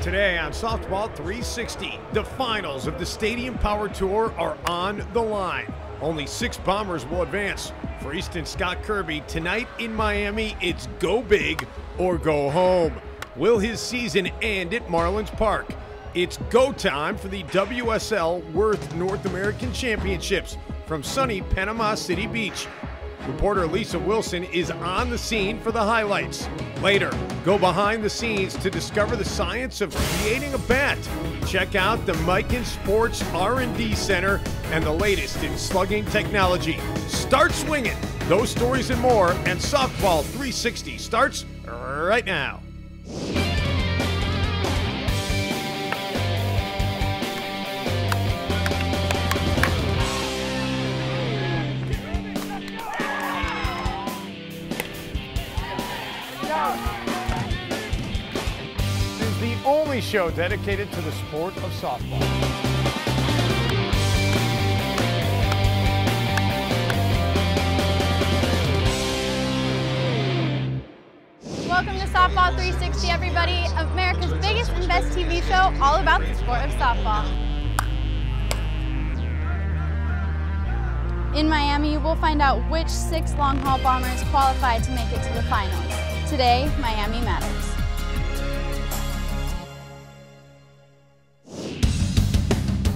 Today on Softball 360, the finals of the Stadium Power Tour are on the line. Only 6 Bombers will advance. For Easton Scott Kirby, tonight in Miami, it's go big or go home. Will his season end at Marlins Park? It's go time for the WSL Worth North American Championships from sunny Panama City Beach. Reporter Lisa Wilson is on the scene for the highlights. Later, go behind the scenes to discover the science of creating a bat. Check out the Mikan Sports R&D Center and the latest in slugging technology. Start swinging. Those stories and more, and Softball 360 starts right now. This is the only show dedicated to the sport of softball. Welcome to Softball 360, everybody, America's biggest and best TV show all about the sport of softball. In Miami, you will find out which 6 long-haul Bombers qualified to make it to the finals. Today, Miami matters.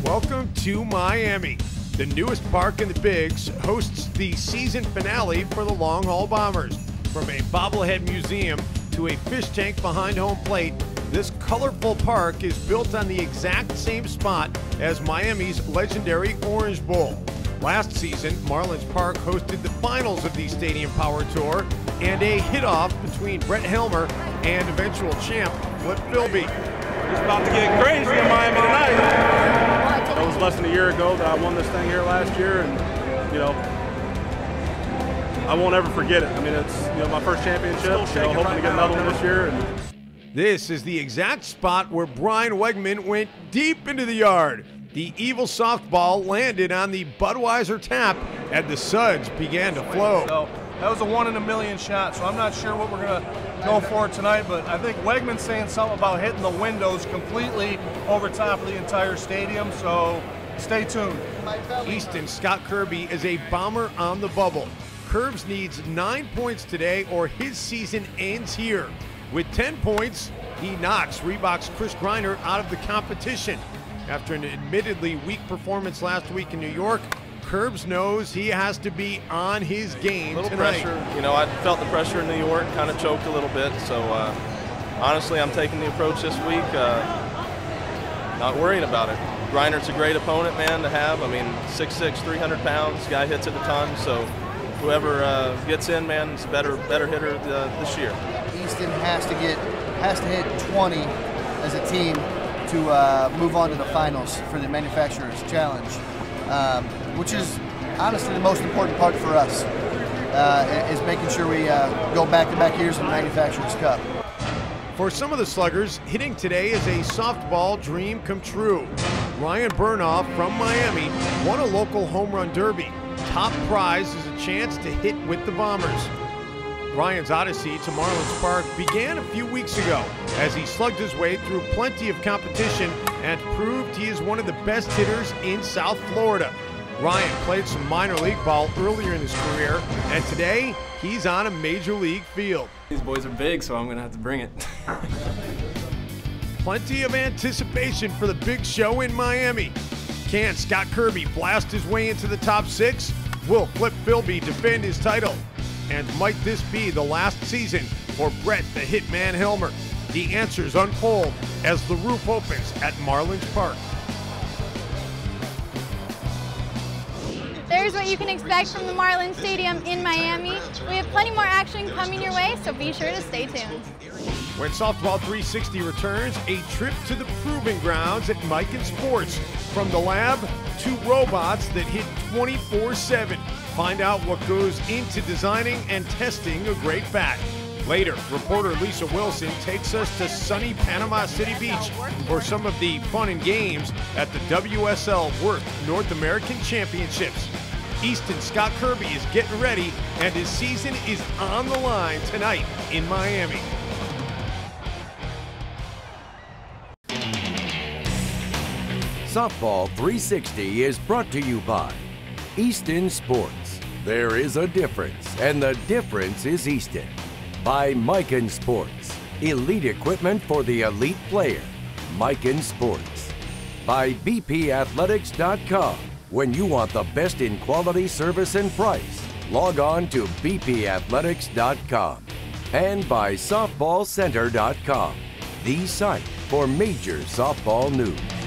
Welcome to Miami. The newest park in the Bigs hosts the season finale for the Long Haul Bombers. From a bobblehead museum to a fish tank behind home plate, this colorful park is built on the exact same spot as Miami's legendary Orange Bowl. Last season, Marlins Park hosted the finals of the Stadium Power Tour and a hit-off between Brett Helmer and eventual champ Flip Philby. It's about to get crazy in Miami tonight. It was less than a year ago that I won this thing here last year, and, you know, I won't ever forget it. I mean, it's, you know, my first championship, hoping to get another one this year. This is the exact spot where Brian Wegman went deep into the yard. The evil softball landed on the Budweiser tap, and the suds began to flow. So that was a 1 in a million shot, so I'm not sure what we're going to go for tonight, but I think Wegman's saying something about hitting the windows completely over top of the entire stadium, so stay tuned. Easton Scott Kirby is a bomber on the bubble. Curbs needs 9 points today or his season ends here. With 10 points, he knocks Reebok's Chris Greiner out of the competition. After an admittedly weak performance last week in New York, Curbs knows he has to be on his game tonight. Pressure. You know, I felt the pressure in New York, kind of choked a little bit. So, honestly, I'm taking the approach this week, not worrying about it. Greiner's a great opponent, man, to have. I mean, 6'6", 300 pounds, guy hits it a ton. So, whoever gets in, man, is a better hitter this year. Easton has to hit 20 as a team to move on to the finals for the Manufacturers Challenge, which is honestly the most important part for us, is making sure we go back-to-back years in the Manufacturers Cup. For some of the sluggers, hitting today is a softball dream come true. Ryan Burnoff from Miami won a local home run derby. Top prize is a chance to hit with the Bombers. Ryan's odyssey to Marlins Park began a few weeks ago as he slugged his way through plenty of competition and proved he is one of the best hitters in South Florida. Ryan played some minor league ball earlier in his career, and today he's on a major league field. These boys are big, so I'm going to have to bring it. Plenty of anticipation for the big show in Miami. Can Scott Kirby blast his way into the top 6? Will Flip Philby defend his title? And might this be the last season for Brett the Hitman Helmer? The answers unfold as the roof opens at Marlins Park. There's what you can expect from the Marlins Stadium in Miami. We have plenty more action coming your way, so be sure to stay tuned. When Softball 360 returns, a trip to the proving grounds at Mikan Sports. From the lab to robots that hit 24/7. Find out what goes into designing and testing a great bat. Later, reporter Lisa Wilson takes us to sunny Panama City Beach for some of the fun and games at the WSL Worth North American Championships. Easton Scott Kirby is getting ready, and his season is on the line tonight in Miami. Softball 360 is brought to you by Easton Sports. There is a difference, and the difference is Easton. By Miken Sports. Elite equipment for the elite player. Miken Sports. By BPAthletics.com. When you want the best in quality, service, and price, log on to BPAthletics.com. And by SoftballCenter.com, the site for major softball news.